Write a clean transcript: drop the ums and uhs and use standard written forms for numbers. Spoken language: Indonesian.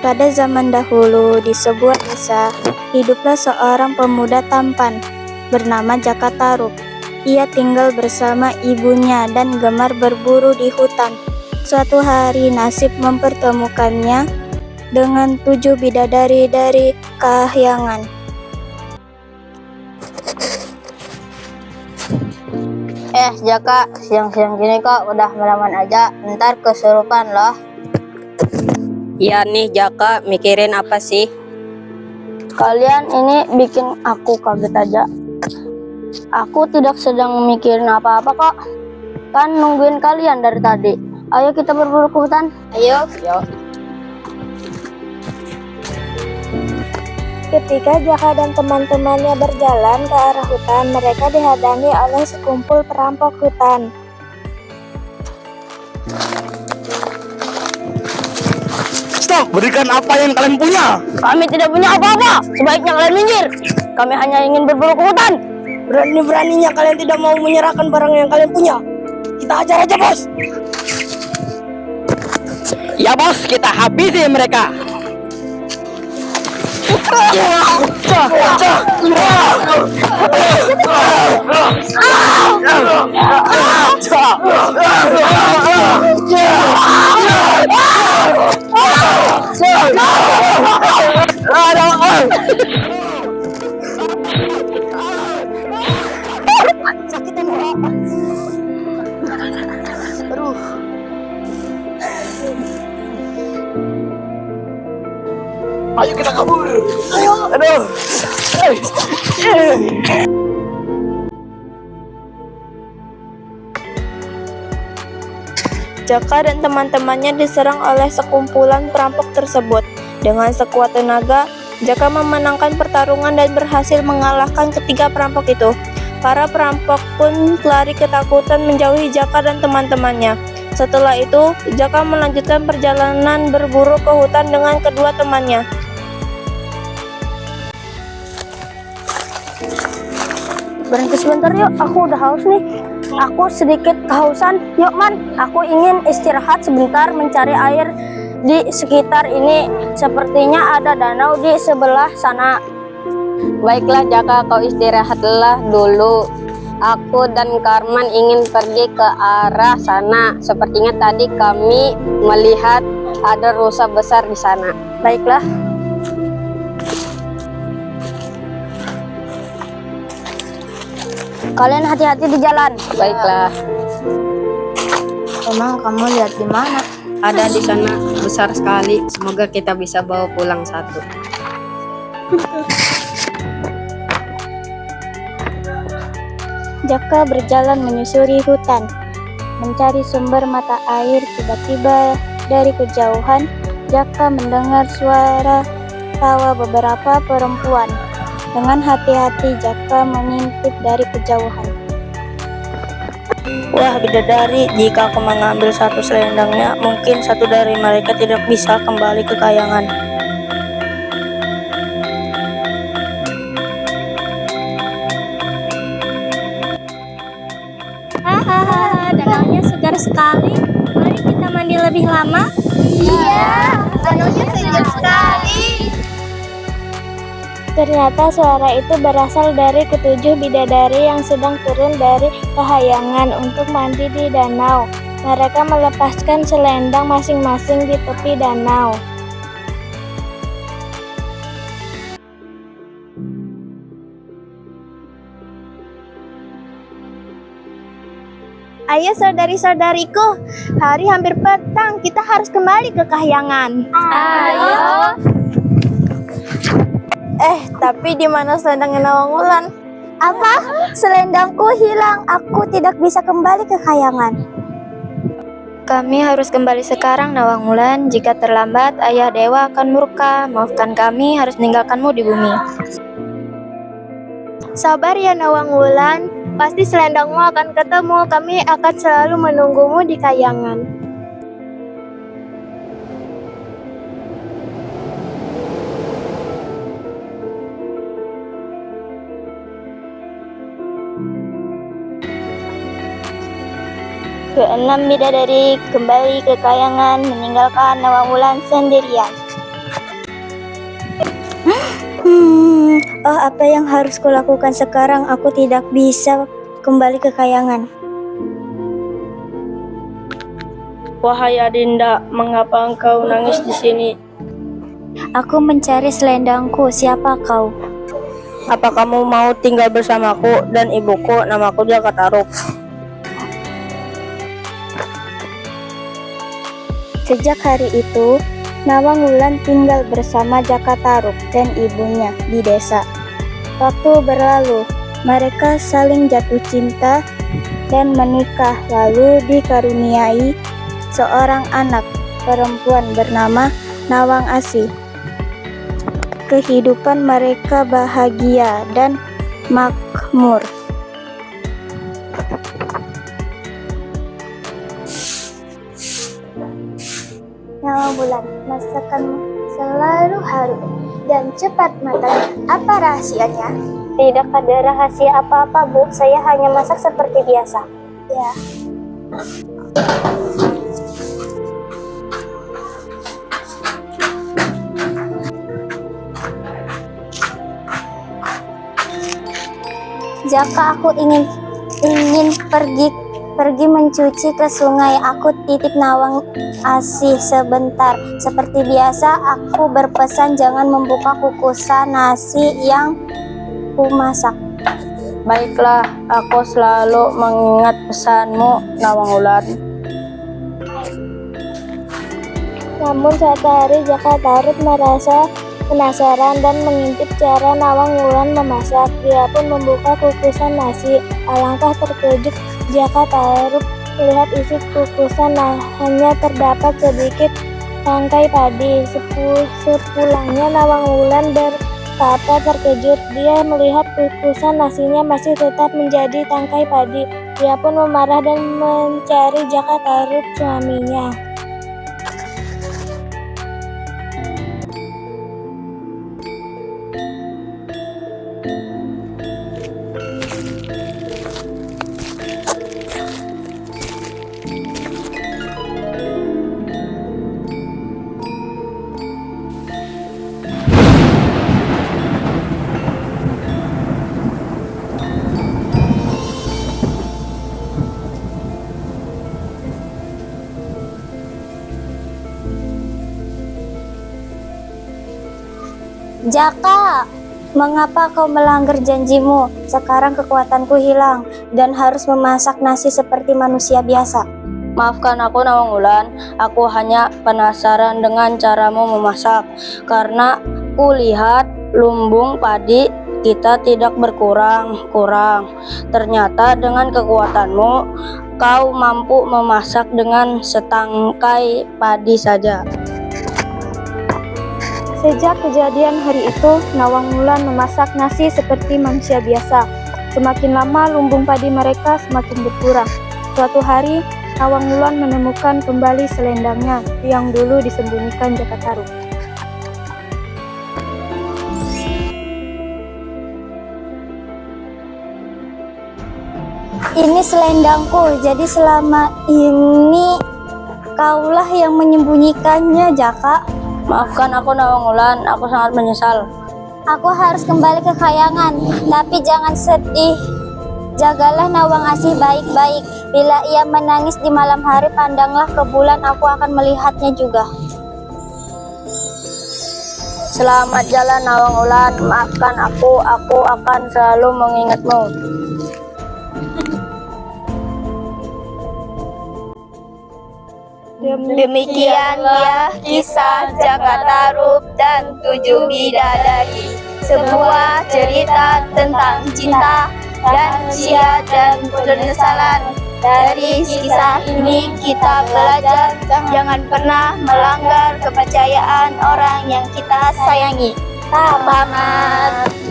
Pada zaman dahulu, di sebuah desa, hiduplah seorang pemuda tampan bernama Jaka Tarub. Ia tinggal bersama ibunya dan gemar berburu di hutan. Suatu hari nasib mempertemukannya dengan 7 bidadari dari kahyangan. Jaka, siang-siang gini kok udah malaman aja, ntar kesurupan loh. Iya nih Jaka, mikirin apa sih? Kalian ini bikin aku kaget aja. Aku tidak sedang mikirin apa-apa kok. Kan nungguin kalian dari tadi. Ayo kita berburu ke hutan. Ayo. Ketika Jaka dan teman-temannya berjalan ke arah hutan, mereka dihadang oleh sekumpul perampok hutan. Stop! Berikan apa yang kalian punya. Kami tidak punya apa-apa. Sebaiknya kalian minggir. Kami hanya ingin berburu ke hutan. Berani-beraninya kalian tidak mau menyerahkan barang yang kalian punya. Kita hajar aja, bos. Ya bos, kita habisi mereka. Ayo kita kabur. Aduh. Jaka dan teman-temannya diserang oleh sekumpulan perampok tersebut. Dengan sekuat tenaga, Jaka memenangkan pertarungan dan berhasil mengalahkan ketiga perampok itu. Para perampok pun lari ketakutan menjauhi Jaka dan teman-temannya. Setelah itu, Jaka melanjutkan perjalanan berburu ke hutan dengan kedua temannya. Berhenti sebentar yuk, aku udah haus nih. Aku sedikit kehausan. Yuk Man, aku ingin istirahat sebentar mencari air di sekitar ini. Sepertinya ada danau di sebelah sana. Baiklah Jaka, kau istirahatlah dulu. Aku dan Karman ingin pergi ke arah sana. Sepertinya tadi kami melihat ada rusa besar di sana. Baiklah. Kalian hati-hati di jalan. Baiklah. Emang kamu lihat di mana? Ada di sana besar sekali. Semoga kita bisa bawa pulang satu. Jaka berjalan menyusuri hutan, mencari sumber mata air. Tiba-tiba dari kejauhan, Jaka mendengar suara tawa beberapa perempuan. Dengan hati-hati, Jaka mengintip dari kejauhan. Wah, bidadari, jika aku mengambil satu selendangnya, mungkin satu dari mereka tidak bisa kembali ke kayangan. Hahaha, danaunya segar sekali. Mari kita mandi lebih lama. Iya, danaunya segar sekali. Ternyata suara itu berasal dari ketujuh bidadari yang sedang turun dari kahyangan untuk mandi di danau. Mereka melepaskan selendang masing-masing di tepi danau. Ayo saudari-saudariku, hari hampir petang, kita harus kembali ke kahyangan. Ayo. Tapi di mana selendangnya Nawangwulan? Apa? Selendangku hilang, aku tidak bisa kembali ke kayangan. Kami harus kembali sekarang, Nawangwulan. Jika terlambat, Ayah Dewa akan murka. Maafkan kami harus meninggalkanmu di bumi. Sabar ya Nawangwulan, pasti selendangmu akan ketemu. Kami akan selalu menunggumu di kayangan. Keenam bidadari kembali ke kayangan meninggalkan Nawangwulan sendirian. Oh, apa yang harus kulakukan sekarang? Aku tidak bisa kembali ke kayangan. Wahai Adinda, mengapa engkau nangis di sini? Aku mencari selendangku. Siapa kau? Apa kamu mau tinggal bersamaku dan ibuku? Namaku Jaka Tarub. Sejak hari itu, Nawang Wulan tinggal bersama Jaka Tarub dan ibunya di desa. Waktu berlalu, mereka saling jatuh cinta dan menikah, lalu dikaruniai seorang anak perempuan bernama Nawang Asih. Kehidupan mereka bahagia dan makmur. Nawang Wulan, masakanmu selalu harum dan cepat matang. Apa rahasianya? Tidak ada rahasia apa-apa, Bu. Saya hanya masak seperti biasa. Ya. Jaka aku ingin pergi mencuci ke sungai, aku titip Nawang Asih sebentar. Seperti biasa, aku berpesan jangan membuka kukusan nasi yang kumasak. Baiklah, aku selalu mengingat pesanmu, Nawang Wulan. Namun suatu hari Jaka Tarub merasa penasaran dan mengintip cara Nawang Wulan memasak. Dia pun membuka kukusan nasi. Alangkah terkejut Jaka Tarub melihat isi kukusan hanya terdapat sedikit tangkai padi. Sepulangnya Nawang Wulan berkata terkejut. Dia melihat kukusan nasinya masih tetap menjadi tangkai padi. Dia pun memarah dan mencari Jaka Tarub suaminya. Jaka, mengapa kau melanggar janjimu? Sekarang kekuatanku hilang dan harus memasak nasi seperti manusia biasa. Maafkan aku, Nawang Wulan. Aku hanya penasaran dengan caramu memasak. Karena kulihat lumbung padi kita tidak berkurang-kurang. Ternyata dengan kekuatanmu, kau mampu memasak dengan setangkai padi saja. Sejak kejadian hari itu, Nawang Wulan memasak nasi seperti manusia biasa. Semakin lama lumbung padi mereka semakin berkurang. Suatu hari, Nawang Wulan menemukan kembali selendangnya yang dulu disembunyikan Jaka Tarub. Ini selendangku, jadi selama ini kaulah yang menyembunyikannya, Jaka. Maafkan aku, Nawang Wulan. Aku sangat menyesal. Aku harus kembali ke kayangan, tapi jangan sedih. Jagalah Nawang Asih baik-baik. Bila ia menangis di malam hari, pandanglah ke bulan, aku akan melihatnya juga. Selamat jalan, Nawang Wulan. Maafkan aku akan selalu mengingatmu. Demikian ya kisah Jaka Tarub dan 7 bidadari. Sebuah cerita tentang cinta dan usia dan penyesalan. Dari kisah ini kita belajar jangan pernah melanggar kepercayaan orang yang kita sayangi. Tamat.